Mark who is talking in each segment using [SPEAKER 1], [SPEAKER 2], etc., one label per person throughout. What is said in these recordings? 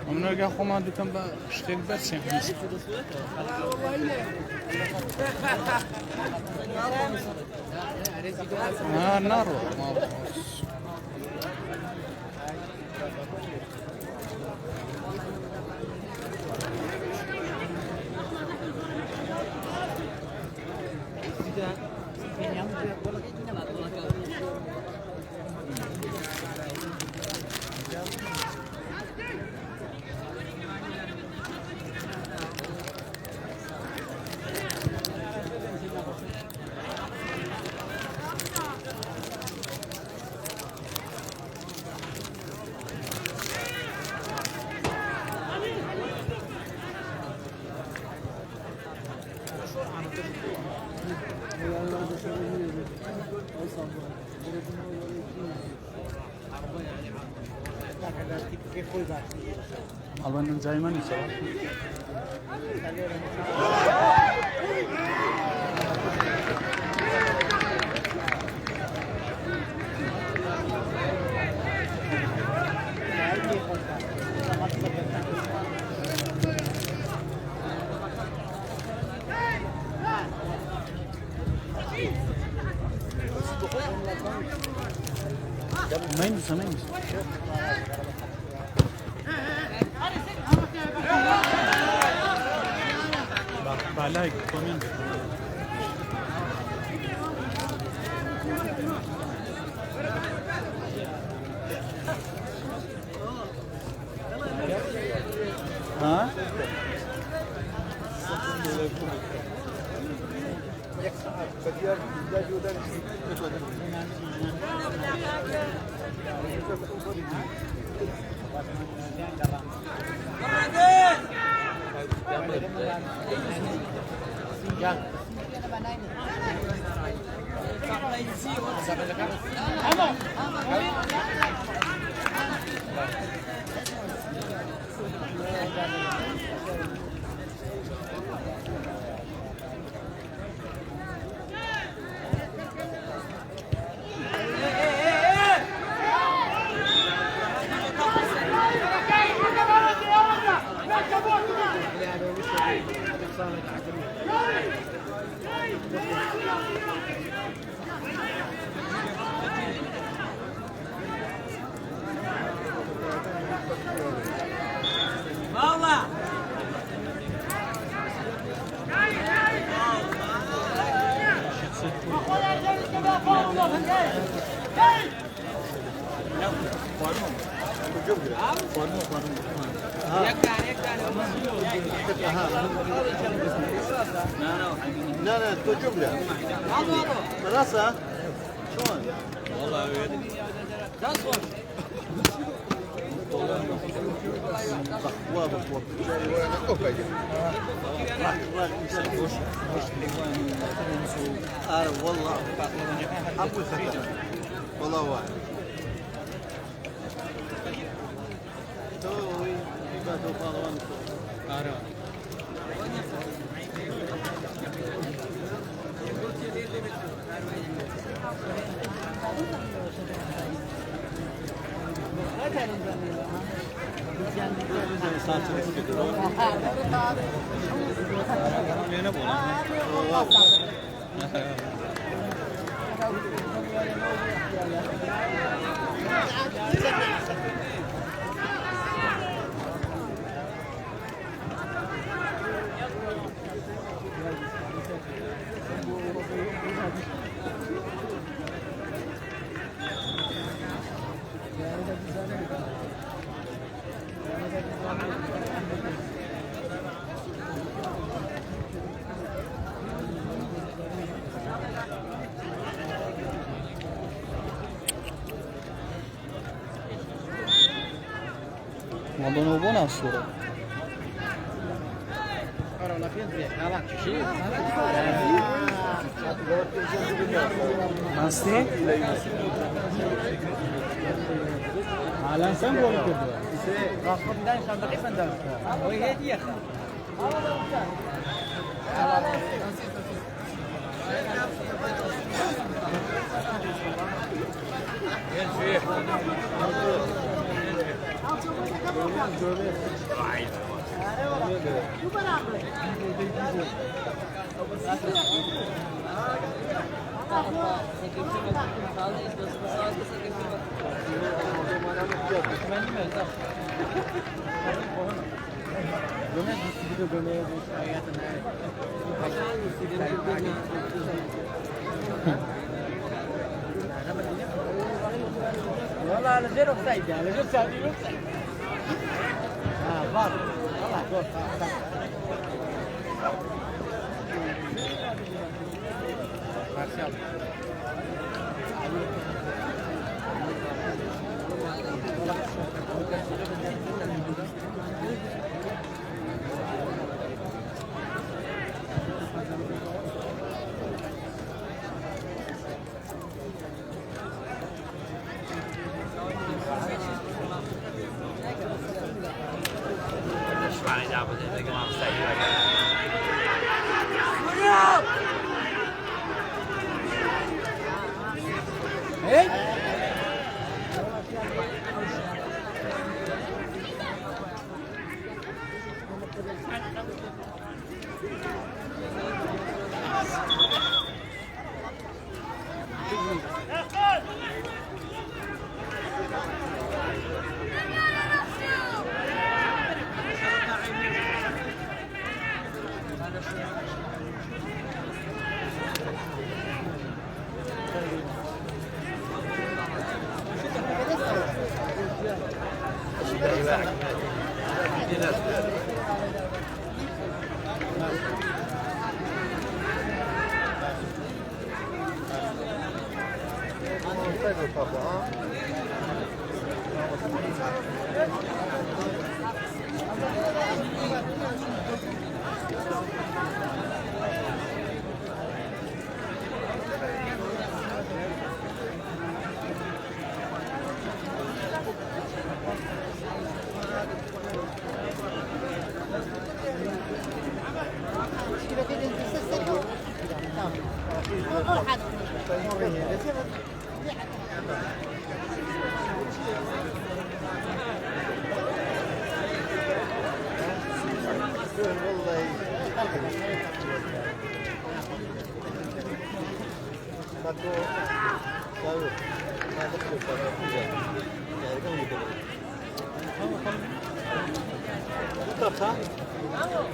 [SPEAKER 1] Onlar gel komando tam da işte versin. Ha, naro. Albanın cayman ise var. Main bisa main. Balay komin. Ha?
[SPEAKER 2] لا لا تو جملة خلاصة شلون؟ والله واضح والله ابو خطر والله واحد تو يبادو بالون
[SPEAKER 1] Mandano buona solo.
[SPEAKER 3] Ora alla fine alla ci.
[SPEAKER 1] Hasti? Halen sen gol kırdın.
[SPEAKER 3] Rahmetinden şandaki senden. O hediye. والله على غير اوفسايد على غير سعودي اوفسايد فار والله جول مارسيال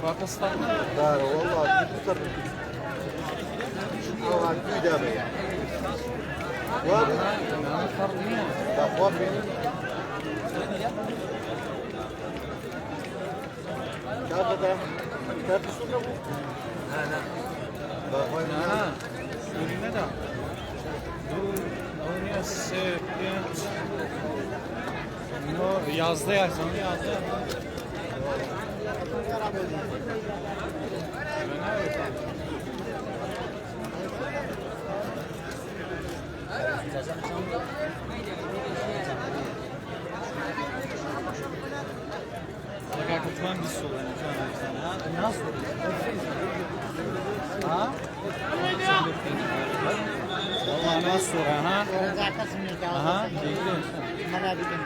[SPEAKER 1] Pakistan'da
[SPEAKER 2] Dar vallahi bu tarafı. Ama bir daha be. Var mı?
[SPEAKER 1] yani farklı.
[SPEAKER 2] Bak var benim. Kağıda. Kağıdı sonra bu. Bak var mı?
[SPEAKER 1] Ha. Ürüne de. Onu sepet. No yazdı yazdı yazdı. Как вот вам без соли?
[SPEAKER 3] Nasıl? Ha?
[SPEAKER 1] Vallahi nasıl sonra ha?
[SPEAKER 4] Zaten
[SPEAKER 1] Aha, bekliyorum.
[SPEAKER 4] Bana bildim.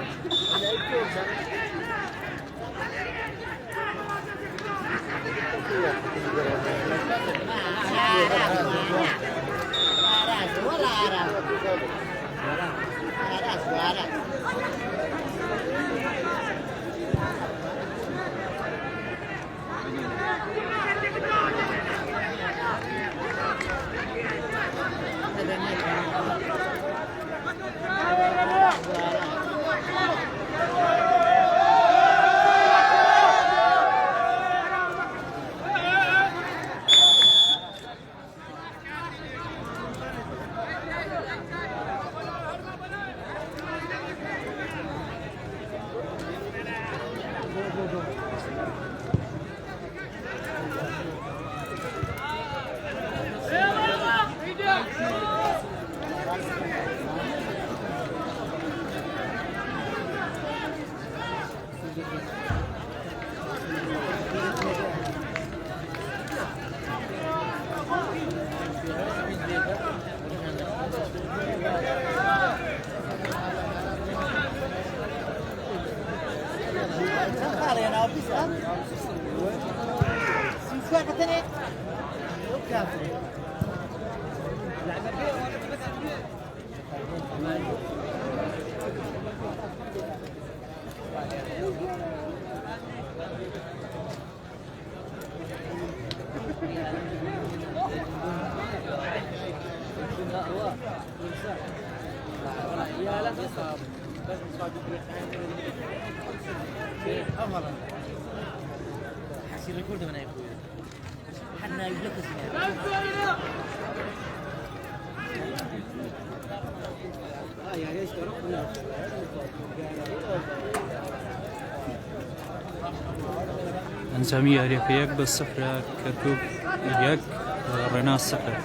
[SPEAKER 3] حسين ريكورد من أيقوني حنا يبلك
[SPEAKER 2] انزامية هريك يك بالصفر كركوب يك رناس صفر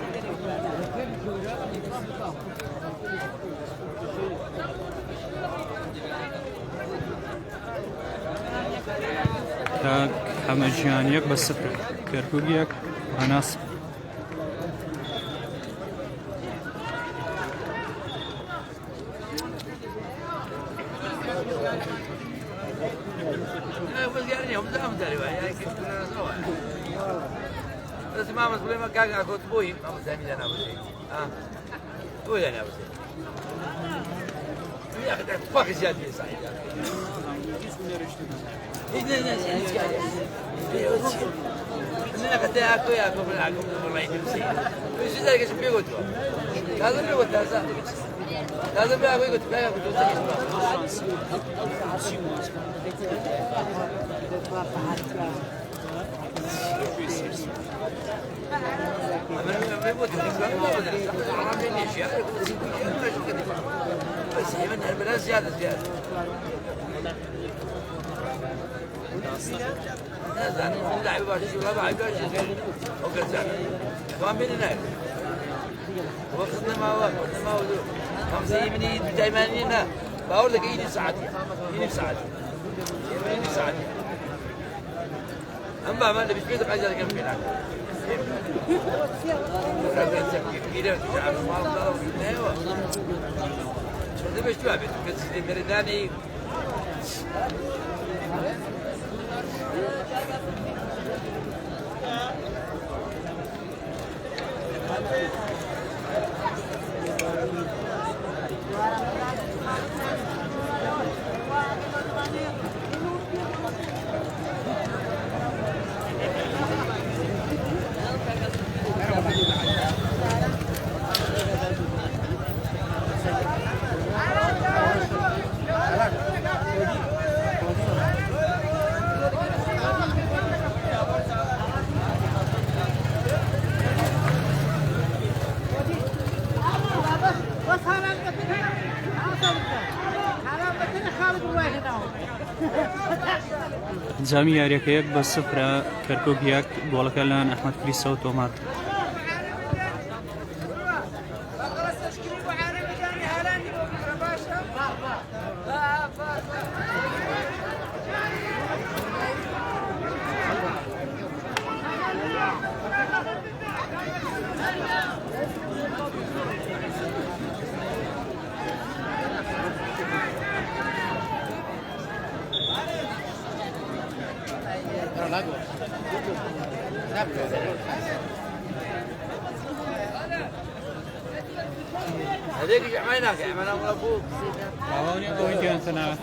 [SPEAKER 2] تاك حمجان يك بالصفر كركوب يك رناس
[SPEAKER 5] بس ما مسؤولين ما كان أكو تبوي ما مسامي لنا بسيط تبوي لنا بسيط يا أخي تفاق زيادة صحيح أنا كنت أكو من أكو والله يمشي وش ذلك إيش بيقول لازم بيقول لازم بيقول بس هي من البلاد زيادة لا يباشر ولا ما يباشر وكذا فهم بيننا وقتنا ما هو 50 من دايمانينا بقول لك إيدي ساعتي أما ما اللي بيسبيت قاعد كم فينا كده تعرف ما ضرب ايوه شو ده بيشتوى بس المرداني
[SPEAKER 2] انزامية هريك يك بالصفر كركوب يك بولكالان أحمد كريسة وتومات
[SPEAKER 5] هذيك جمعيناك عملنا أبوك
[SPEAKER 1] أوني أوني كان سنة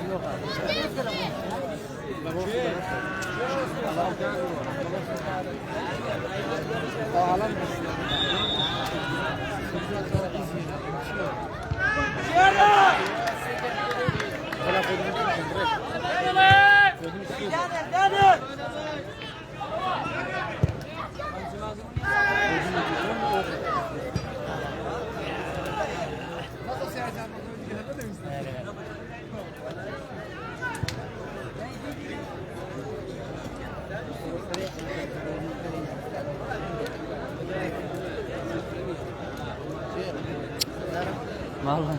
[SPEAKER 2] والله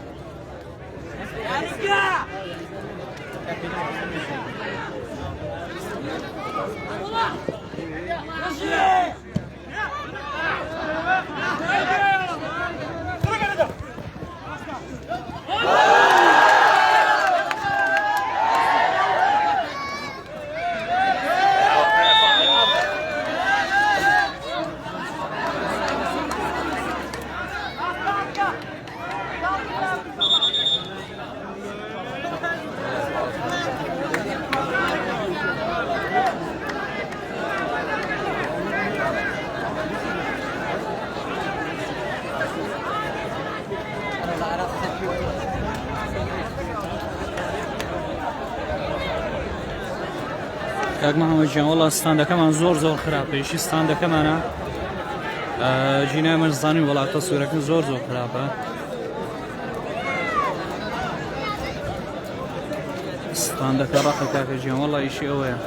[SPEAKER 2] کاک محەممەد گیان وەڵا ستاندەکەمان زۆر خراپە. ستاندەکەمانە جینای مەرزانی وڵاتە سوورەکەن زۆر خراپە. ستاندەکە ڕەخە کاکە گیان وەڵا ئیشی ئەوەیە.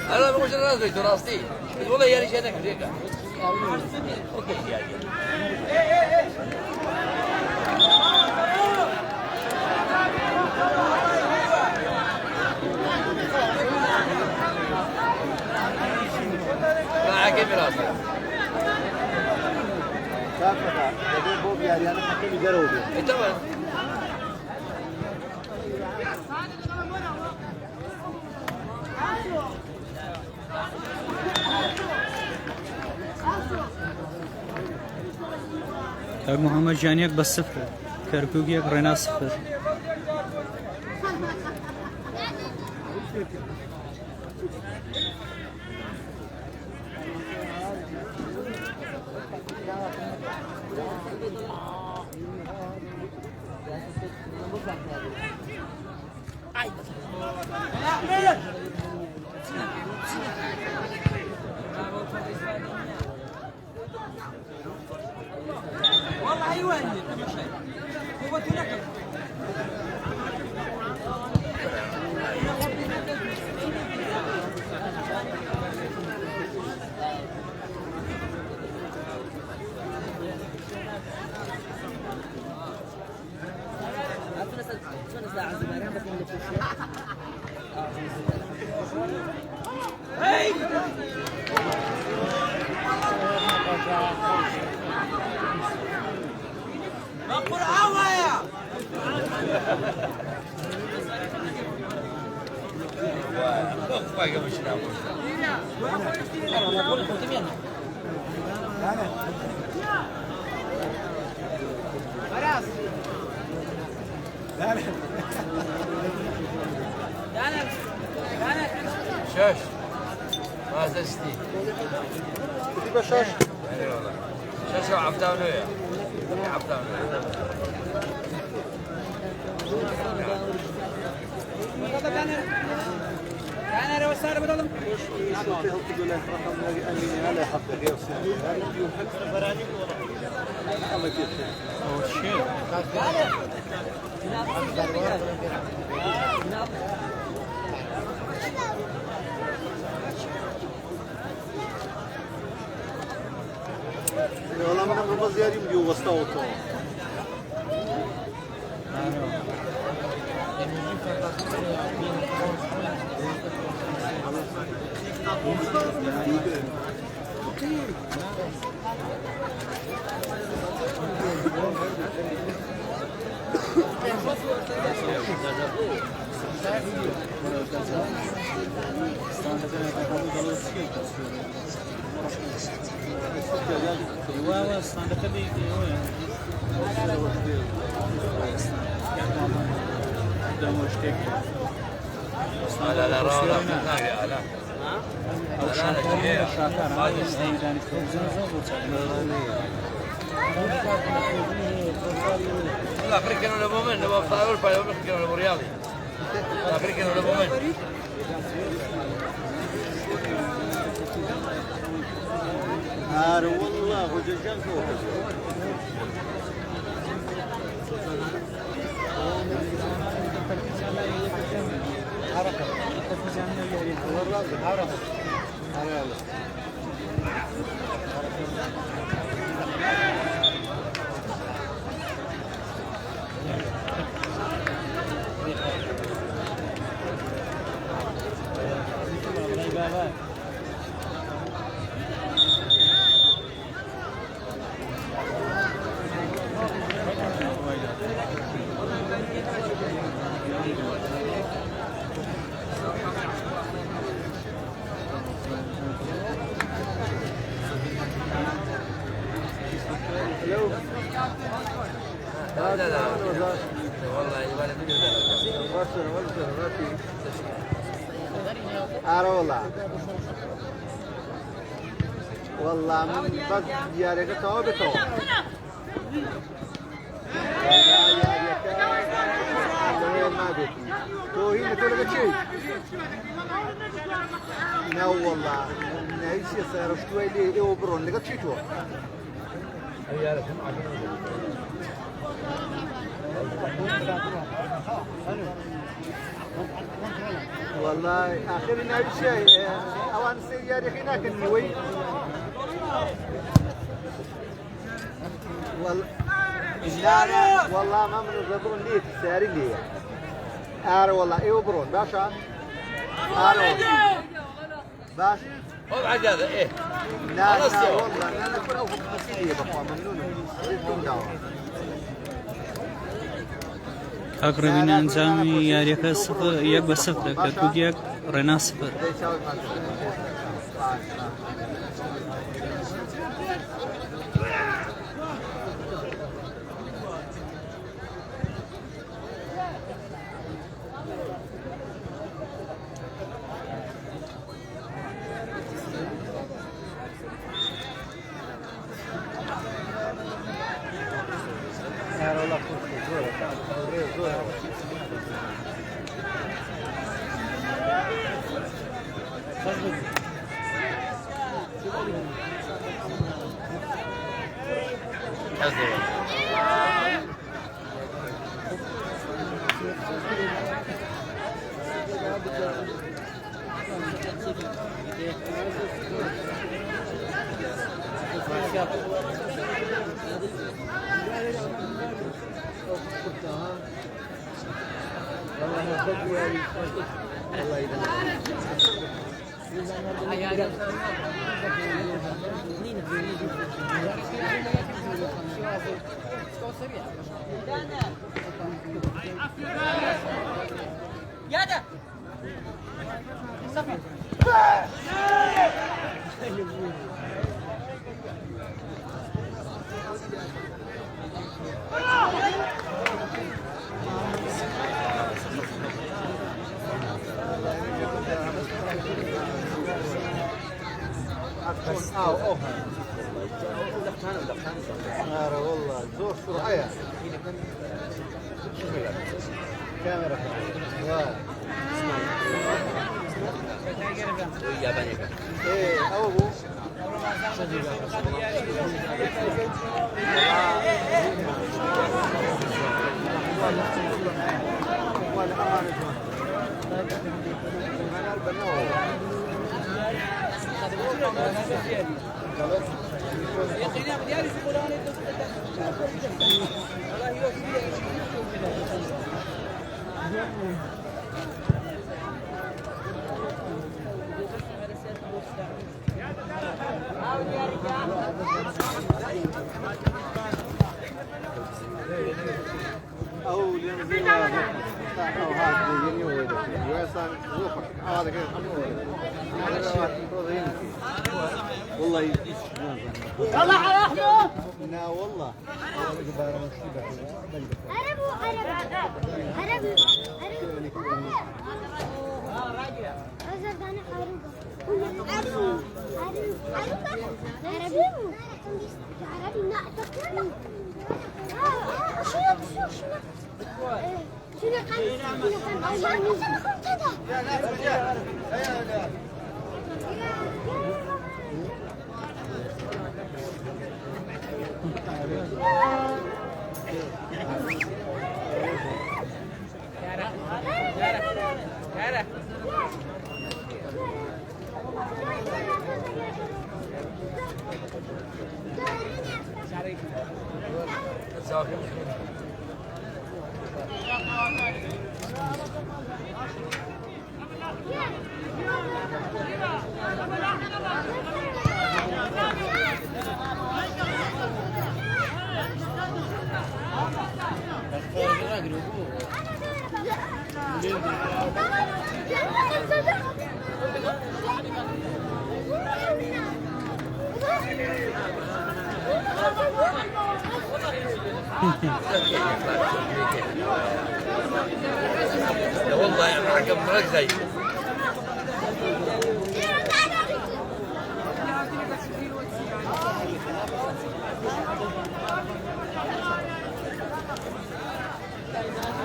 [SPEAKER 5] أنا ما قلت الناس بيتو راستي والله يا ريت هذاك هيك اوكي يعني معك براسك
[SPEAKER 6] كافة بدي بوب يعني أنا حكيم جروبي
[SPEAKER 5] تمام
[SPEAKER 2] کاک محەممەد گیان 1-0 کەرکووک 1 ڕێنا 0. شاش ما زستي
[SPEAKER 6] تبقى شاش
[SPEAKER 5] اي والله شاشه وعبداونيه عبداونيه
[SPEAKER 3] انا لو صار بدل
[SPEAKER 6] والله ما هم زيادين بيو وسطاو تو
[SPEAKER 5] لا لا لا لا l'Africa non è momento, devo fare il paio perché non è boreali. L'Africa non è momento.
[SPEAKER 6] والله وججان فوق
[SPEAKER 5] لا لا لا والله يبغى
[SPEAKER 6] والله من بس ديارك توبته تو هنا تقول لك شيء لا والله نعيش يصير شوي لي يوبرون لقيت شيء تو والله آخر نعيش شيء أوان سياري هناك النوي والله ما من الزبرون ليه ساري ليه والله يوبرون باشا باش
[SPEAKER 5] خذ عجالة ايه
[SPEAKER 6] لا والله انا كل اوفق مسيري بقى ممنون
[SPEAKER 2] تقريبا انجامي ياريكا صفر يك بصفر كتوجيك رنا صفر
[SPEAKER 6] والله زور سرعة كاميرا ايه او ابو أول يوم والله
[SPEAKER 3] يلا على احمد
[SPEAKER 6] لا والله
[SPEAKER 5] والله معكم مرق زي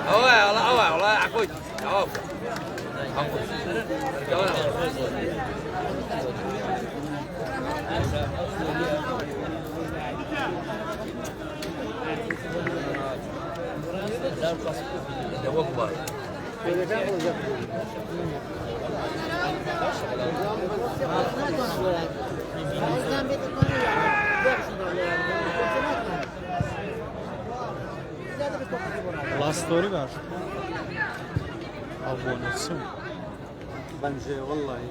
[SPEAKER 5] والله عفوت عوف والله
[SPEAKER 2] Last story var. Abonesi.
[SPEAKER 6] bence vallahi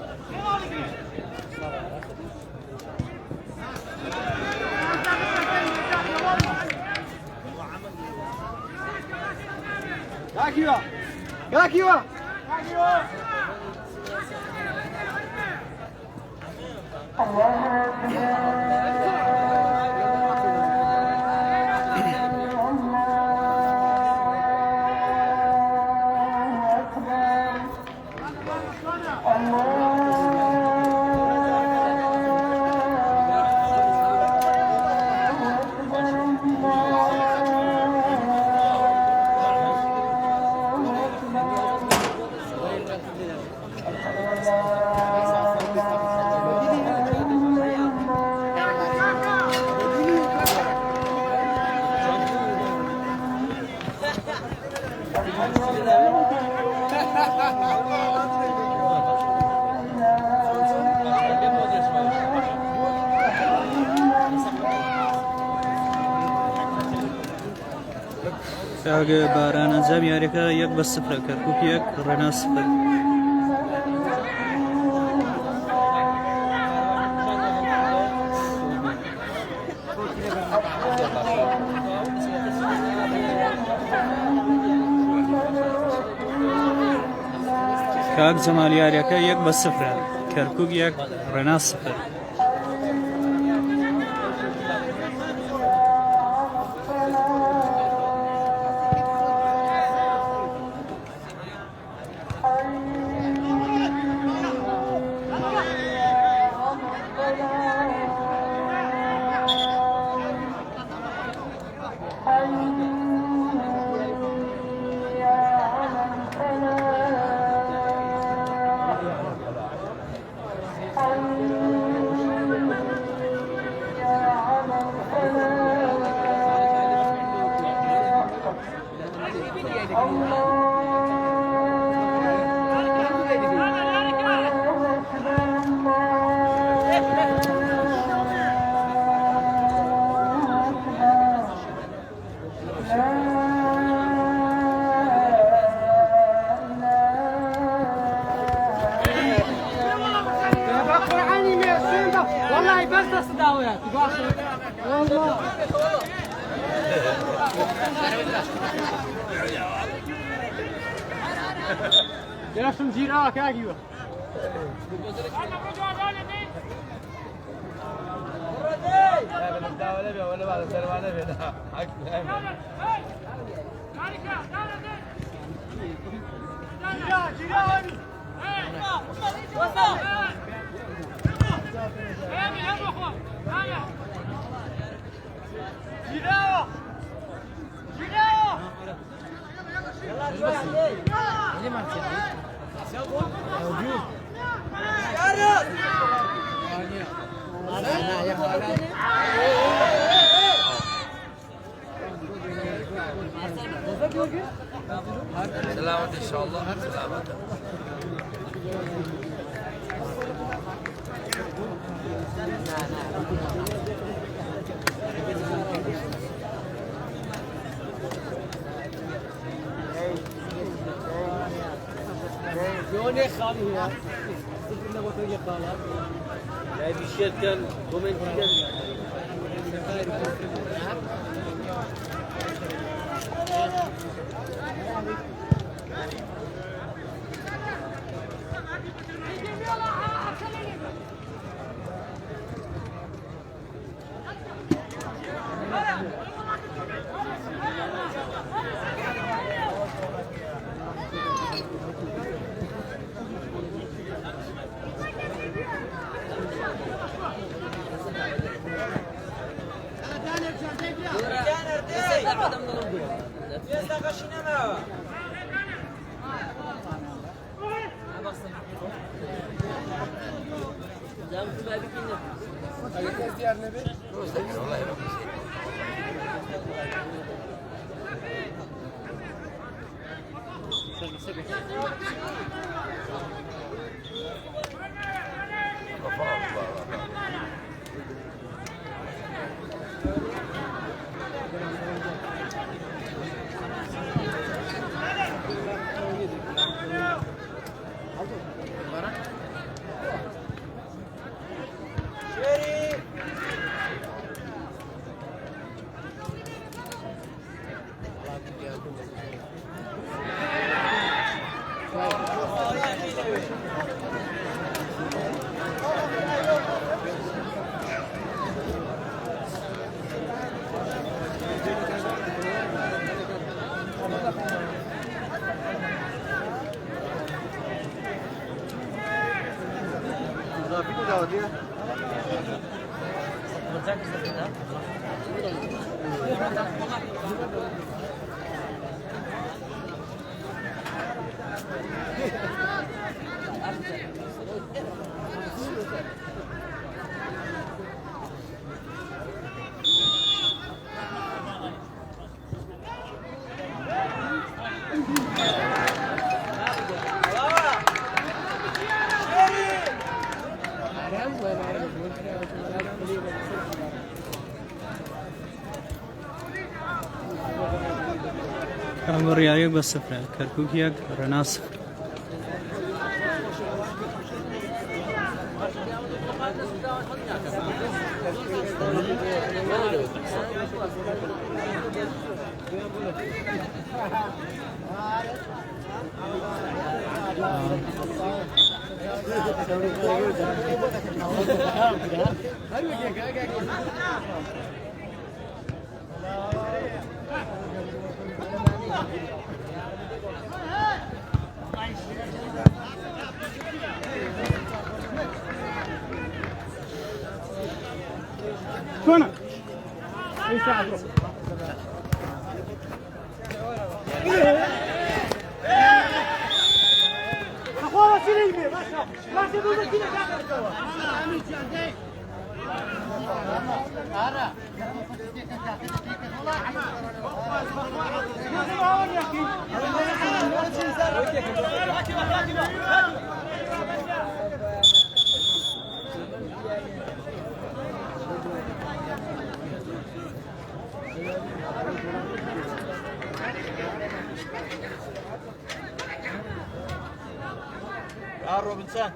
[SPEAKER 6] Gakiwa
[SPEAKER 2] کاگە باران ئەنجام یاریەکە 1-0 کەرکووک 1 ڕێنا 0. کاک جەمال یاریەکە 1-0 کەرکووک 1 ڕێنا 0.
[SPEAKER 3] والله بس تصداويات والله Gerasim zira kagiwa.
[SPEAKER 5] ولا بعد السلام عليكم سلامة إن شاء الله سلامة
[SPEAKER 3] Yone khali ya. Kitne boto ye khala. Ya bir şey kan comment kan.
[SPEAKER 2] رياضيك بالصفر كركوكيك رناص
[SPEAKER 3] Kona. Esa abro. Agora silime, baixa. Baixa do aqui na casa do Cara. Robinson.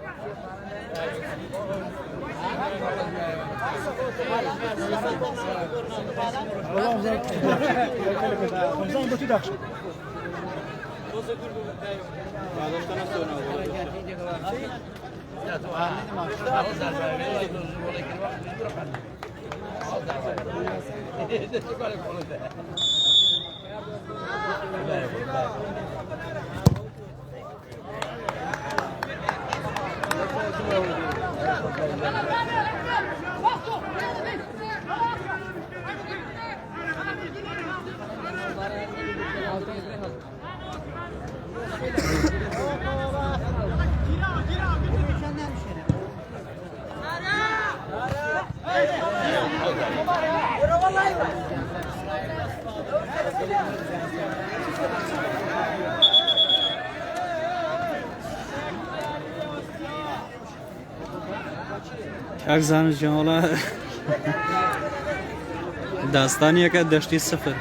[SPEAKER 2] کاک زانش جاولا داستانیه که دشتی صفر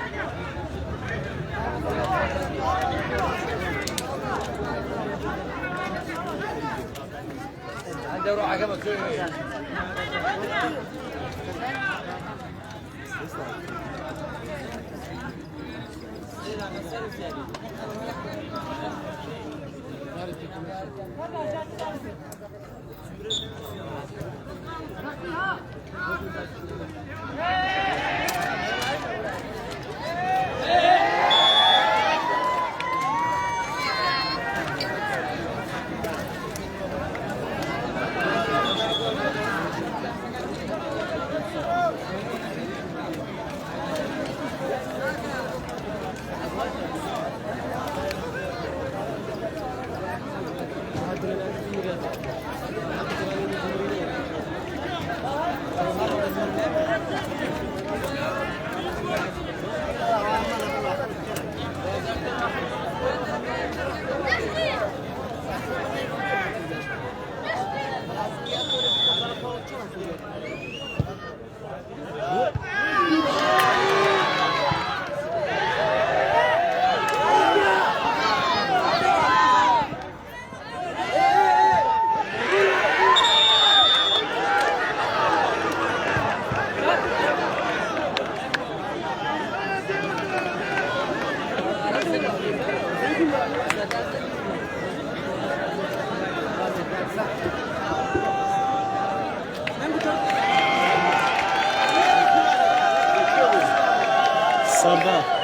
[SPEAKER 2] صدا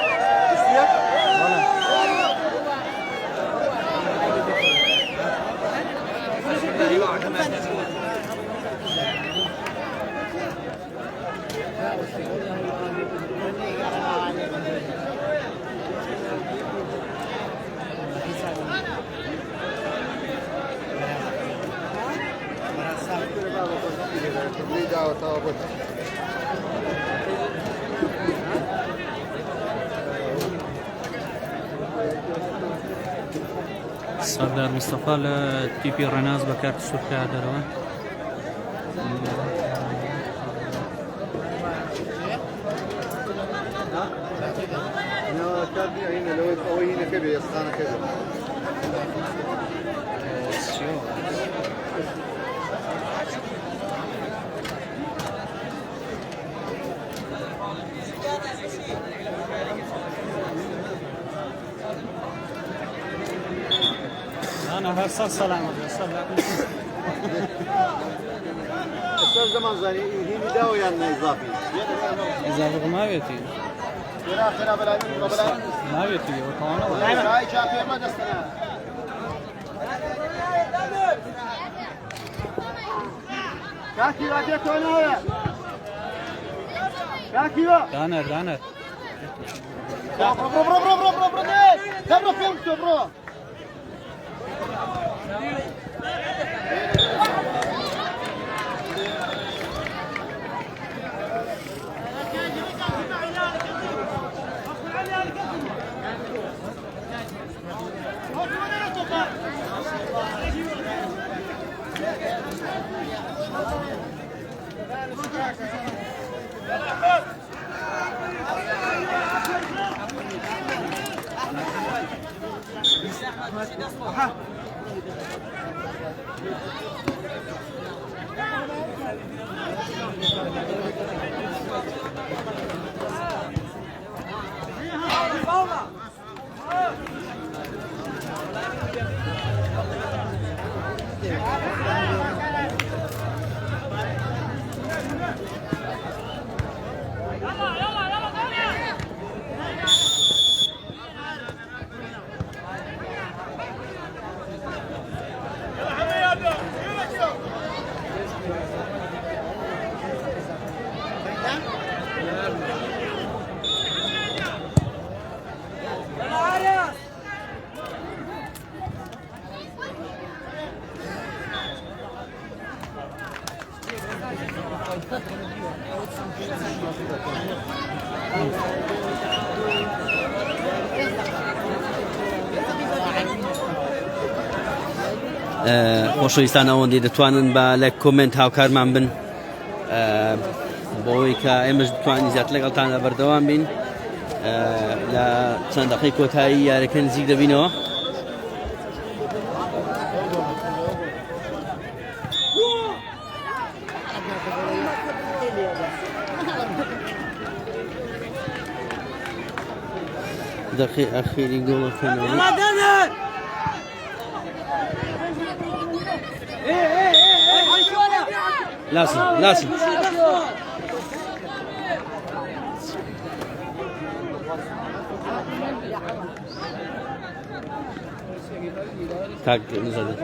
[SPEAKER 2] سردار مصطفى لتي بي رناز بكارت سوركا دروا
[SPEAKER 6] هنا لو قوي هنا كده يسخن كده
[SPEAKER 2] أنا هرسل سلامة
[SPEAKER 6] استاذ زمان زاني هنا داوي يعني اضافي
[SPEAKER 2] إضافة ما بيتي
[SPEAKER 6] خير بلا
[SPEAKER 2] ما بيتي وطوانا
[SPEAKER 6] هاي شافي ما دستنا كاكي راجع تونا كاكي
[SPEAKER 2] دانر دانر
[SPEAKER 6] برو برو برو برو برو برو ده برو فيلم برو
[SPEAKER 3] خۆشەویستان ئەوەندەی دەتوانن بە لە کۆمنت هاوکارمان بن بۆەوەی کە ئێمەش بتوانین زیاتر لەگەڵتانە بەردەوام بین لە چەند دەقەی کۆتایی یاریەکە نزیک دەبینەوە. دقي أخيري جول كانوا لازم تاك نزل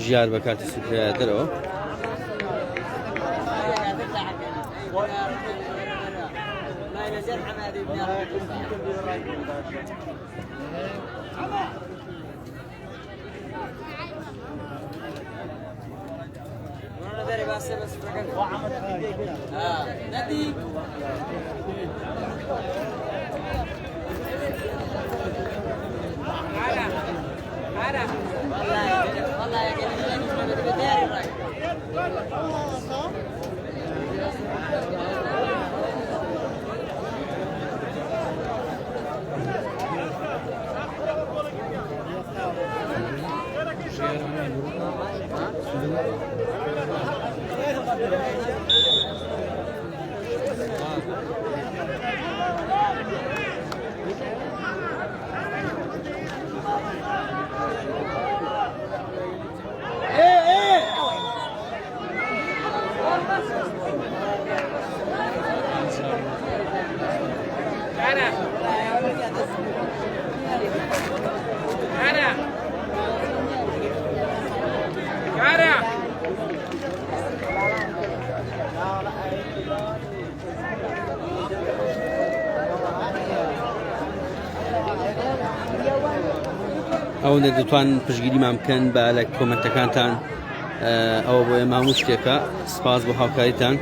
[SPEAKER 3] ژیار بە کارتی سوکرایە دەرەوە ئەوەندە دەتوان پشگیریمان بکەن بە لە کۆمنتەکانتان ئەوە بۆ ئێمە هەموو شتێکە. سپاس بۆ هاوکاریتان.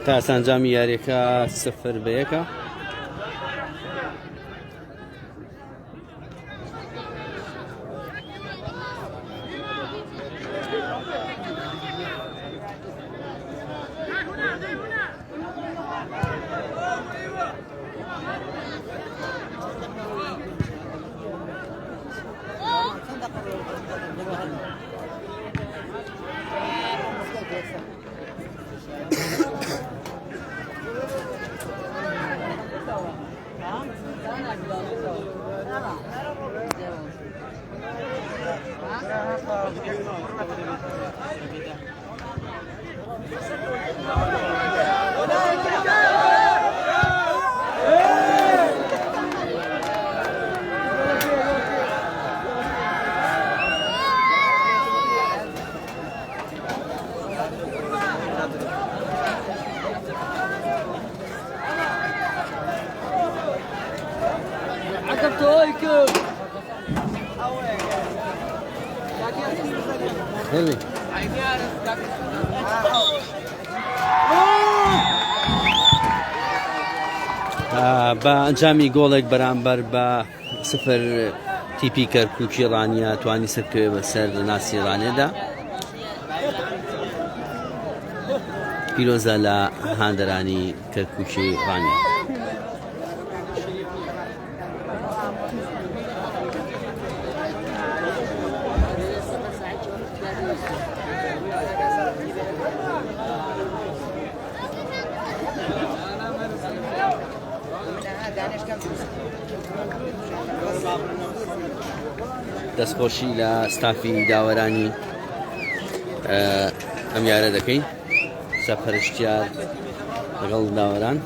[SPEAKER 3] تا سەنجامی یاریەکە 0-1. هێڵی بە ئەنجامی گۆڵێک بەرامبەر بە سفر تیپی کەرکووکی ڕانیا توانی سەرکەوێ بەسەر ناسی ڕانێدا پیرۆزە لە هاندەرانی کەرکووکی ڕانیا دەستخۆشی لە ستافی داوەرانی ئەم یارە دەکەین سەرپەرشتیار لەگەڵ داوەران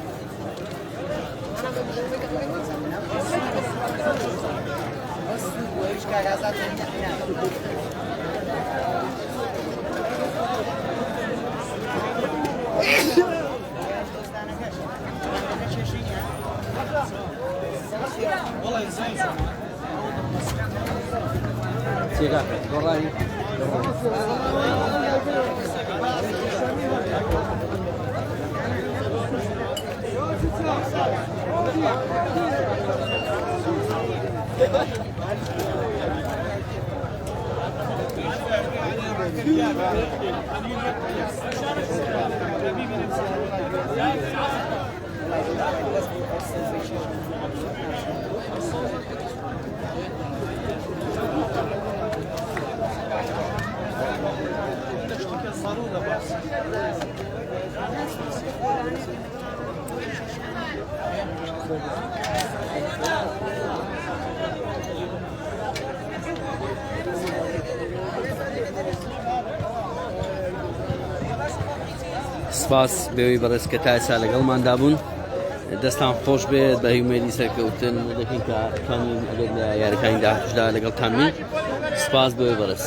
[SPEAKER 3] سپاس بەوەی بەڕێز کە تا ئێستا لەگەڵماندا بوون دەستان خۆش بێت بە هیومێدی سەرکەوتن دەکەین کە توانین ئەگەر لە یارەکانی داهاتووشدا لەگەڵتان بین سپاس بەوەی بەڕێز